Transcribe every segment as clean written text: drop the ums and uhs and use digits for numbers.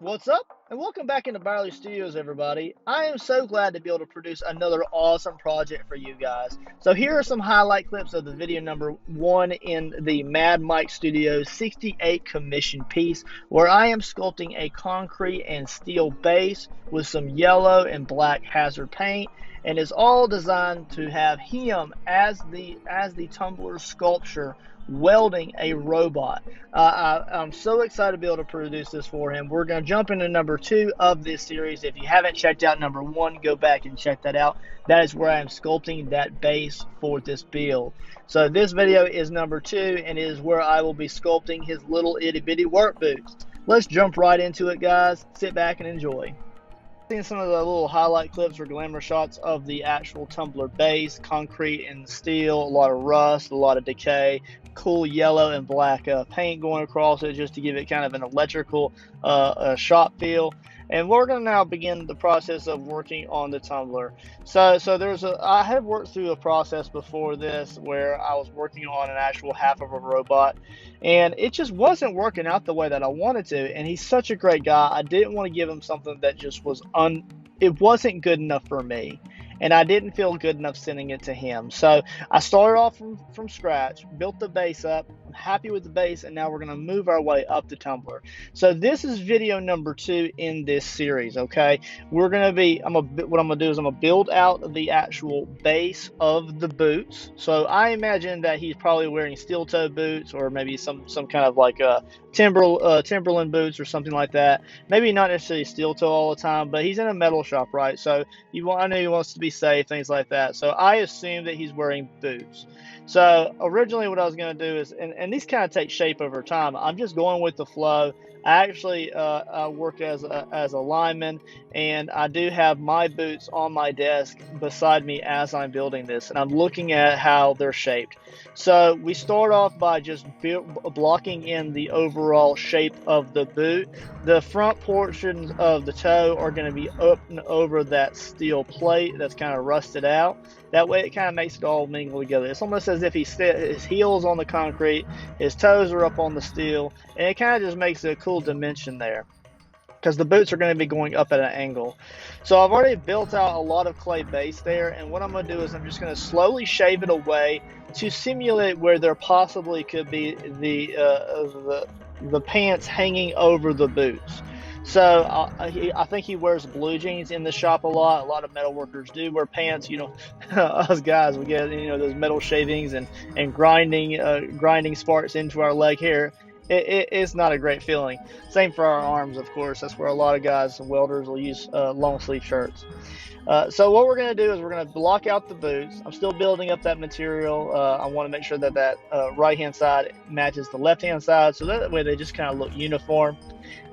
What's up? And welcome back into ByerlyStudios, everybody. I am so glad to be able to produce another awesome project for you guys. So here are some highlight clips of the video number 1 in the Mad Mike Studios 68 commission piece, where I am sculpting a concrete and steel base with some yellow and black hazard paint, and it's all designed to have him as the tumbler sculpture welding a robot. I'm so excited to be able to produce this for him. We're going to jump into number 2 of this series. If you haven't checked out number 1, go back and check that out. That is where I am sculpting that base for this build. So this video is number 2, and it is where I will be sculpting his little itty bitty work boots. Let's jump right into it, guys. Sit back and enjoy. Seeing some of the little highlight clips or glamour shots of the actual tumbler base, concrete and steel, a lot of rust, a lot of decay, cool yellow and black paint going across it just to give it kind of an electrical shop feel. And we're going to now begin the process of working on the tumbler. So I have worked through a process before this where I was working on an actual half of a robot, and it just wasn't working out the way that I wanted to. And he's such a great guy. I didn't want to give him something that just was it wasn't good enough for me, and I didn't feel good enough sending it to him. So I started off from scratch, built the base up. I'm happy with the base, and now we're going to move our way up the tumbler. So this is video number 2 in this series. Okay, we're going to be what I'm going to do is I'm going to build out the actual base of the boots. So I imagine that he's probably wearing steel toe boots, or maybe some kind of like a Timberland boots or something like that. Maybe not necessarily steel toe all the time, but he's in a metal shop, right? So I know he wants to be safe, things like that. So I assume that he's wearing boots. So originally what I was going to do is, and these kind of take shape over time, I'm just going with the flow. I actually work as a lineman, and I do have my boots on my desk beside me as I'm building this, and I'm looking at how they're shaped. So we start off by just blocking in the overall shape of the boot. The front portions of the toe are going to be up and over that steel plate that's kind of rusted out. That way it kind of makes it all mingle together. It's almost as if his heels on the concrete, his toes are up on the steel, and it kind of just makes a cool dimension there, because the boots are going to be going up at an angle. So I've already built out a lot of clay base there, and what I'm going to do is I'm just going to slowly shave it away to simulate where there possibly could be the pants hanging over the boots. So I think he wears blue jeans in the shop a lot. A lot of metal workers do wear pants. You know, us guys, we get those metal shavings and grinding sparks into our leg hair. It's not a great feeling. Same for our arms, of course. That's where a lot of guys and welders will use long sleeve shirts. So what we're going to do is we're going to block out the boots. I'm still building up that material. I want to make sure that right hand side matches the left hand side, so that way they just kind of look uniform.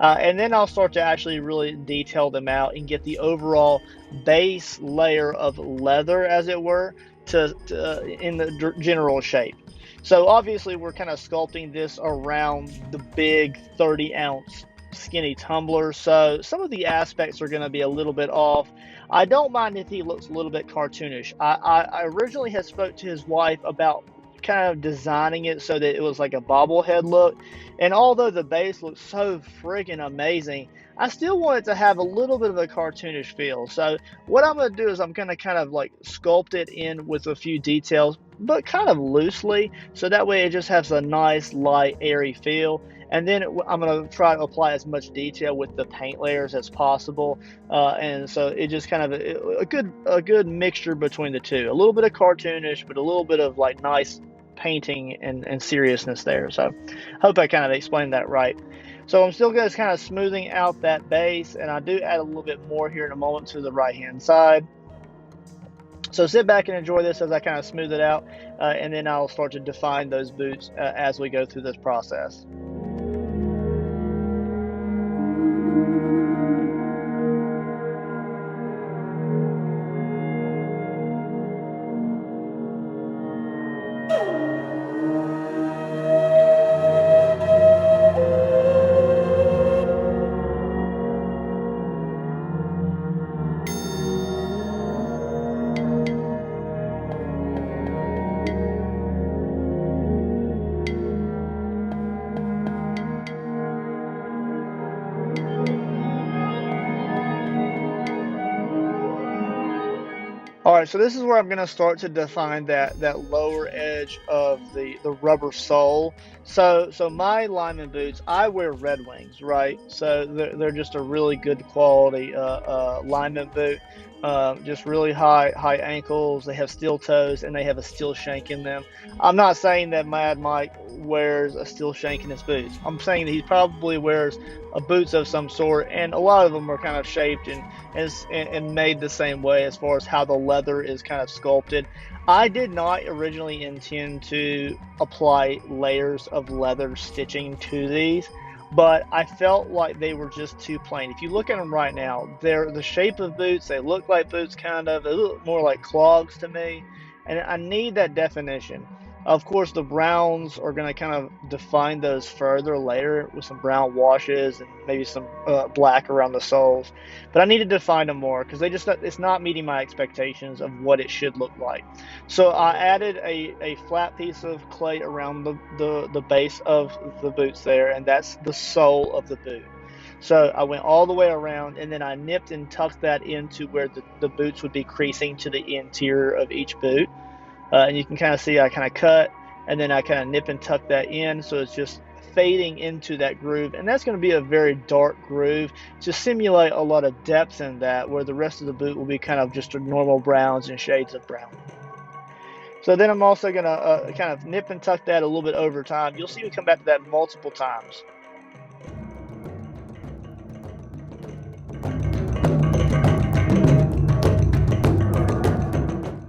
And then I'll start to actually really detail them out and get the overall base layer of leather, as it were, in the general shape. So obviously we're kind of sculpting this around the big 30-ounce skinny tumbler, so some of the aspects are going to be a little bit off. I don't mind if he looks a little bit cartoonish. I originally had spoke to his wife about kind of designing it so that it was like a bobblehead look, and although the base looks so friggin' amazing, I still want it to have a little bit of a cartoonish feel. So what I'm going to do is I'm going to kind of like sculpt it in with a few details, but kind of loosely, so that way it just has a nice light airy feel. And then I'm going to try to apply as much detail with the paint layers as possible, and so it just kind of a good mixture between the two, a little bit of cartoonish but a little bit of like nice painting and seriousness there. So hope I kind of explained that right. So I'm still just kind of smoothing out that base, and I do add a little bit more here in a moment to the right hand side. So sit back and enjoy this as I kind of smooth it out, and then I'll start to define those boots as we go through this process. All right, so this is where I'm going to start to define that lower edge of the rubber sole. So my lineman boots, I wear Red Wings, right? So they're just a really good quality lineman boot. Just really high ankles. They have steel toes and they have a steel shank in them. I'm not saying that Mad Mike wears a steel shank in his boots. I'm saying that he probably wears a boots of some sort, and a lot of them are kind of shaped and made the same way as far as how the leather is kind of sculpted. I did not originally intend to apply layers of leather stitching to these, but I felt like they were just too plain. If you look at them right now, they're the shape of boots. They look like boots, kind of. They look more like clogs to me, and I need that definition. Of course, the browns are going to kind of define those further later with some brown washes and maybe some black around the soles. But I need to define them more because it's not meeting my expectations of what it should look like. So I added a flat piece of clay around the base of the boots there, and that's the sole of the boot. So I went all the way around, and then I nipped and tucked that into where the boots would be creasing to the interior of each boot. And you can kind of see I kind of cut, and then I kind of nip and tuck that in, so it's just fading into that groove, and that's going to be a very dark groove to simulate a lot of depth in that, where the rest of the boot will be kind of just normal browns and shades of brown. So then I'm also going to kind of nip and tuck that a little bit over time. You'll see me come back to that multiple times.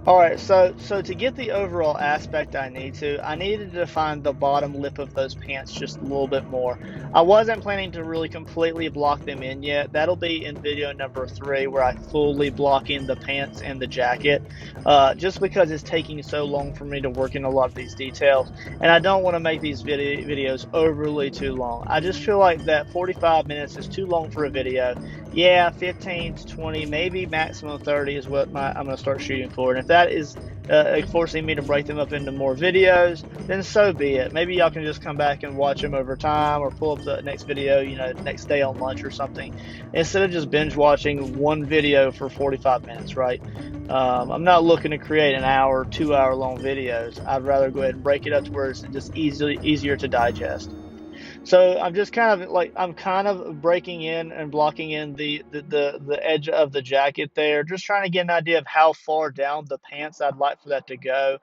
All right, so to get the overall aspect I needed to define the bottom lip of those pants just a little bit more. I wasn't planning to really completely block them in yet. That'll be in video number 3, where I fully block in the pants and the jacket, just because it's taking so long for me to work in a lot of these details, and I don't want to make these videos overly too long. I just feel like that 45 minutes is too long for a video. Yeah, 15 to 20, maybe maximum 30 is what I'm going to start shooting for. And if that is forcing me to break them up into more videos, then so be it. Maybe y'all can just come back and watch them over time, or pull up the next video, next day on lunch or something, instead of just binge watching one video for 45 minutes, right? I'm not looking to create an hour, 2-hour long videos. I'd rather go ahead and break it up to where it's just easier to digest. So I'm just kind of breaking in and blocking in the edge of the jacket there, just trying to get an idea of how far down the pants I'd like for that to go.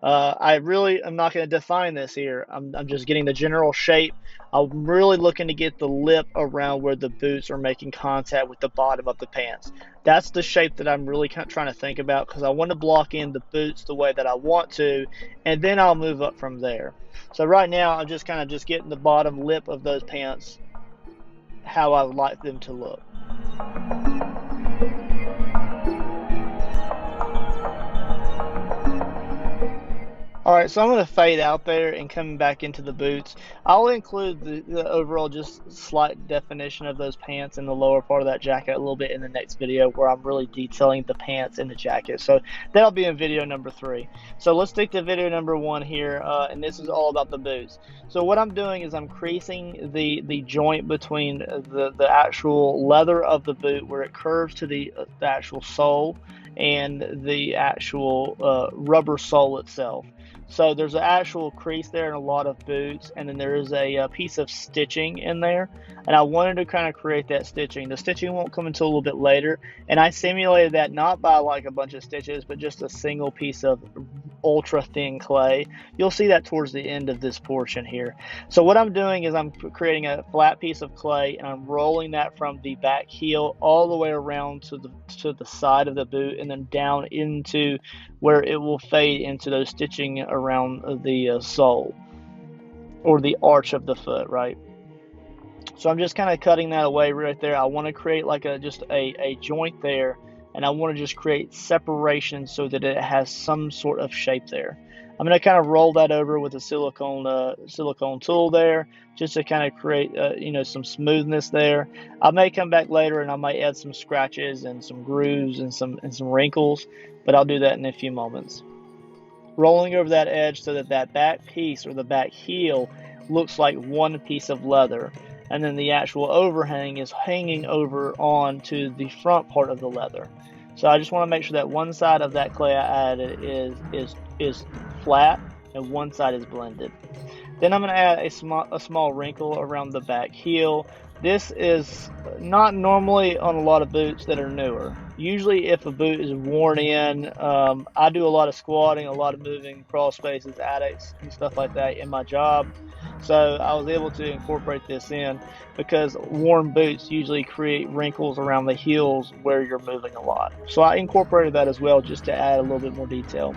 I really am not going to define this here. I'm just getting the general shape. I'm really looking to get the lip around where the boots are making contact with the bottom of the pants. That's the shape that I'm really kind of trying to think about, because I want to block in the boots the way that I want to, and then I'll move up from there. So right now I'm just kind of just getting the bottom lip of those pants how I would like them to look. Alright, so I'm going to fade out there and come back into the boots. I'll include the overall just slight definition of those pants in the lower part of that jacket a little bit in the next video, where I'm really detailing the pants and the jacket. So that'll be in video number 3. So let's stick to video number 1 here, and this is all about the boots. So what I'm doing is I'm creasing the joint between the actual leather of the boot, where it curves to the actual sole, and the actual rubber sole itself. So there's an actual crease there in a lot of boots, and then there is a piece of stitching in there, and I wanted to kind of create that stitching. The stitching won't come until a little bit later, and I simulated that not by like a bunch of stitches, but just a single piece of ultra thin clay. You'll see that towards the end of this portion here. So what I'm doing is I'm creating a flat piece of clay, and I'm rolling that from the back heel all the way around to the side of the boot, and then down into where it will fade into those stitching around the sole, or the arch of the foot, right? So I'm just kind of cutting that away right there. I want to create like just a joint there, and I want to just create separation so that it has some sort of shape there. I'm going to kind of roll that over with a silicone tool there, just to kind of create some smoothness there. I may come back later and I might add some scratches and some grooves and some wrinkles, but I'll do that in a few moments. Rolling over that edge so that back piece, or the back heel, looks like one piece of leather, and then the actual overhang is hanging over onto the front part of the leather. So I just want to make sure that one side of that clay I added is flat and one side is blended. Then I'm going to add a small wrinkle around the back heel. This is not normally on a lot of boots that are newer. Usually if a boot is worn in, I do a lot of squatting, a lot of moving crawl spaces, attics, and stuff like that in my job. So I was able to incorporate this in because worn boots usually create wrinkles around the heels where you're moving a lot. So I incorporated that as well just to add a little bit more detail.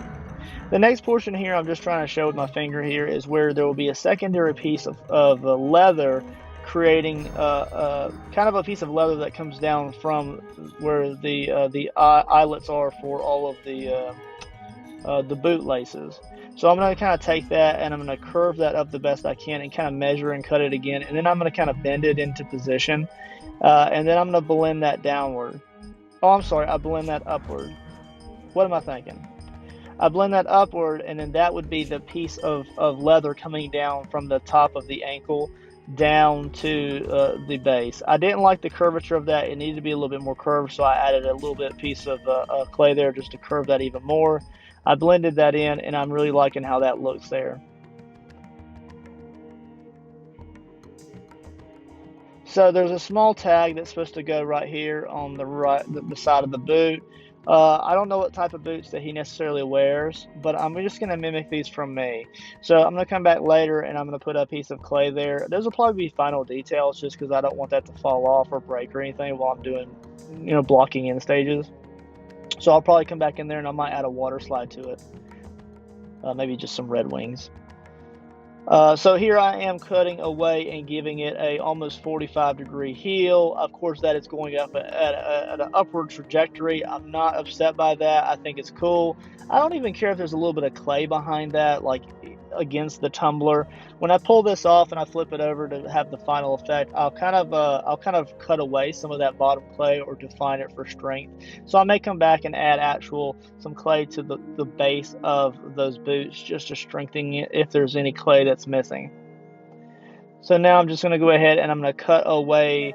The next portion here, I'm just trying to show with my finger here, is where there will be a secondary piece of leather, creating kind of a piece of leather that comes down from where the eyelets are for all of the boot laces. So I'm going to kind of take that and I'm going to curve that up the best I can and kind of measure and cut it again, and then I'm going to kind of bend it into position, and then I'm going to blend that downward. Oh, I'm sorry, I blend that upward. What am I thinking? I blend that upward, and then that would be the piece of leather coming down from the top of the ankle down to the base. I didn't like the curvature of that. It needed to be a little bit more curved, so I added a little bit piece of clay there just to curve that even more. I blended that in, and I'm really liking how that looks there. So there's a small tag that's supposed to go right here on the side of the boot. I don't know what type of boots that he necessarily wears, but I'm just going to mimic these from me. So I'm going to come back later and I'm going to put a piece of clay there. Those will probably be final details just because I don't want that to fall off or break or anything while I'm doing, blocking in stages. So I'll probably come back in there and I might add a water slide to it. Maybe just some Red Wings. So here I am cutting away and giving it a almost 45-degree heel. Of course, that is going up at an upward trajectory. I'm not upset by that. I think it's cool. I don't even care if there's a little bit of clay behind that, like against the tumbler. When I pull this off and I flip it over to have the final effect, I'll kind of cut away some of that bottom clay or define it for strength. So I may come back and add some clay to the base of those boots just to strengthen it if there's any clay that's missing. So now I'm just going to go ahead and I'm going to cut away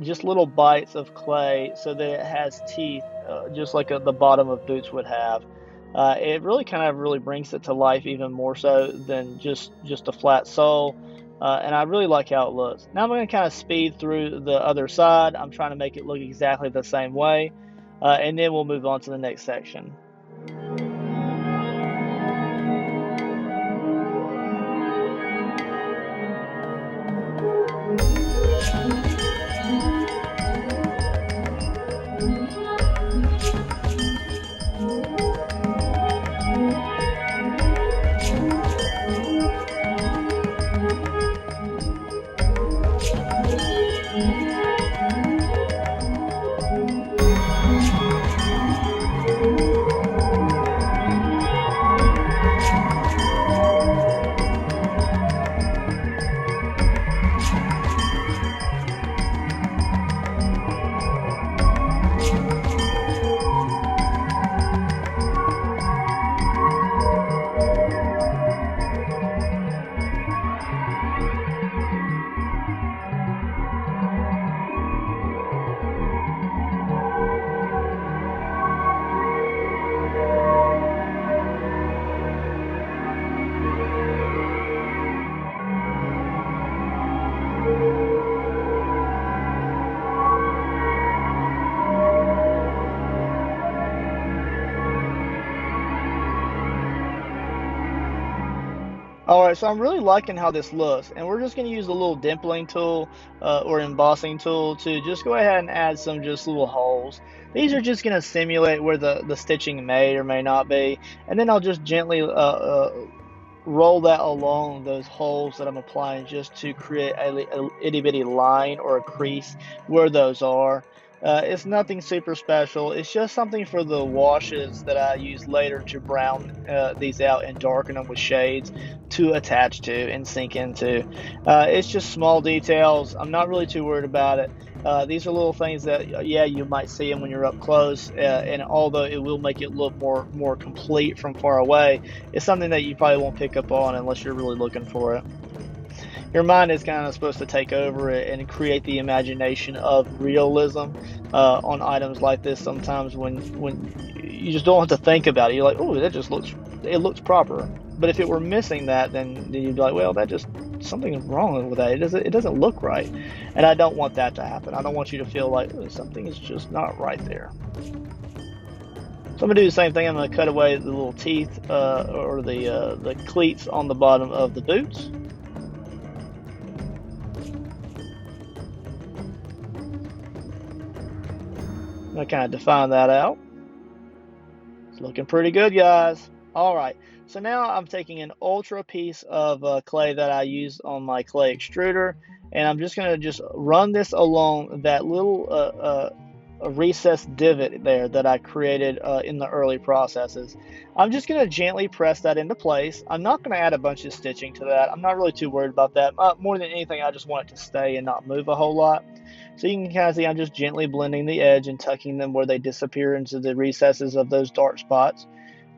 just little bites of clay so that it has teeth, just like the bottom of boots would have. It really brings it to life even more so than just a flat sole, and I really like how it looks. Now I'm going to kind of speed through the other side. I'm trying to make it look exactly the same way, and then we'll move on to the next section. Alright, so I'm really liking how this looks, and we're just going to use a little dimpling tool or embossing tool to just go ahead and add some just little holes. These are just going to simulate where the stitching may or may not be, and then I'll just gently roll that along those holes that I'm applying just to create a itty bitty line or a crease where those are. It's nothing super special. It's just something for the washes that I use later to brown these out and darken them with shades to attach to and sink into. It's just small details. I'm not really too worried about it. These are little things that, yeah, you might see them when you're up close, and although it will make it look more complete from far away, it's something that you probably won't pick up on unless you're really looking for it. your mind is kind of supposed to take over it and create the imagination of realism on items like this. Sometimes when you just don't have to think about it, you're like, oh, that just looks proper. But if it were missing that, then you'd be like, well, something's wrong with that. It doesn't look right, and I don't want that to happen. I don't want you to feel like something is just not right there. So I'm gonna do the same thing. I'm gonna cut away the little teeth or the cleats on the bottom of the boots. I'm gonna kind of define that out. It's looking pretty good, guys. All right. So now I'm taking an ultra piece of clay that I used on my clay extruder, and I'm just going to run this along that little recessed divot there that I created in the early processes. I'm just going to gently press that into place. I'm not going to add a bunch of stitching to that. I'm not really too worried about that. More than anything, I just want it to stay and not move a whole lot. So you can kind of see I'm just gently blending the edge and tucking them where they disappear into the recesses of those dark spots.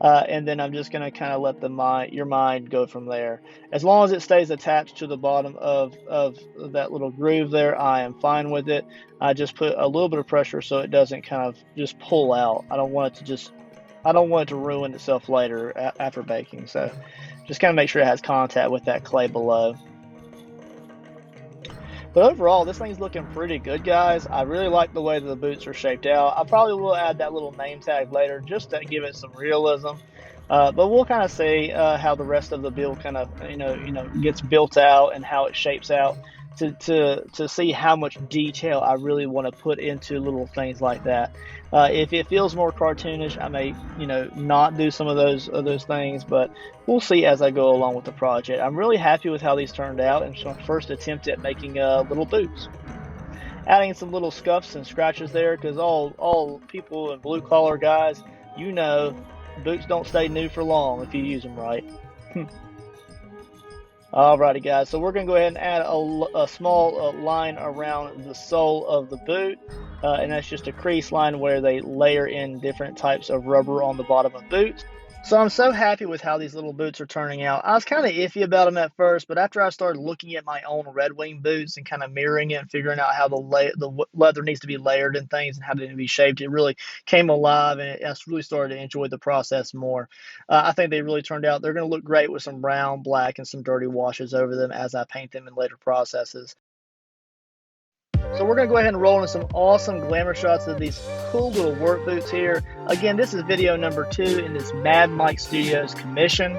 And then I'm just going to kind of let your mind go from there. As long as it stays attached to the bottom of that little groove there, I am fine with it. I just put a little bit of pressure so it doesn't kind of just pull out. I don't want it to ruin itself later after baking. So just kind of make sure it has contact with that clay below. But overall, this thing's looking pretty good, guys. I really like the way that the boots are shaped out. I probably will add that little name tag later just to give it some realism. But we'll kind of see how the rest of the build kind of gets built out and how it shapes out to see how much detail I really want to put into little things like that. If it feels more cartoonish, I may not do some of those things, but we'll see as I go along with the project. I'm really happy with how these turned out, and it's my first attempt at making little boots. Adding some little scuffs and scratches there, because all people and blue collar guys, boots don't stay new for long if you use them right. Alrighty, guys, so we're going to go ahead and add a small line around the sole of the boot, and that's just a crease line where they layer in different types of rubber on the bottom of boots. So I'm so happy with how these little boots are turning out. I was kind of iffy about them at first, but after I started looking at my own Red Wing boots and kind of mirroring it and figuring out how the leather needs to be layered and things and how they need to be shaped, it really came alive, and I really started to enjoy the process more. I think they really turned out. They're going to look great with some brown, black, and some dirty washes over them as I paint them in later processes. So we're going to go ahead and roll in some awesome glamour shots of these cool little work boots here. Again, this is video number 2 in this Mad Mike Studios commission.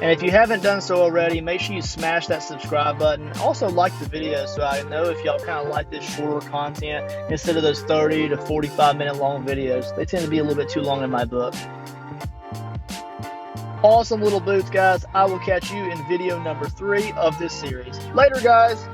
And if you haven't done so already, make sure you smash that subscribe button. Also like the video so I know if y'all kind of like this shorter content instead of those 30 to 45 minute long videos. They tend to be a little bit too long in my book. Awesome little boots, guys. I will catch you in video number 3 of this series. Later, guys.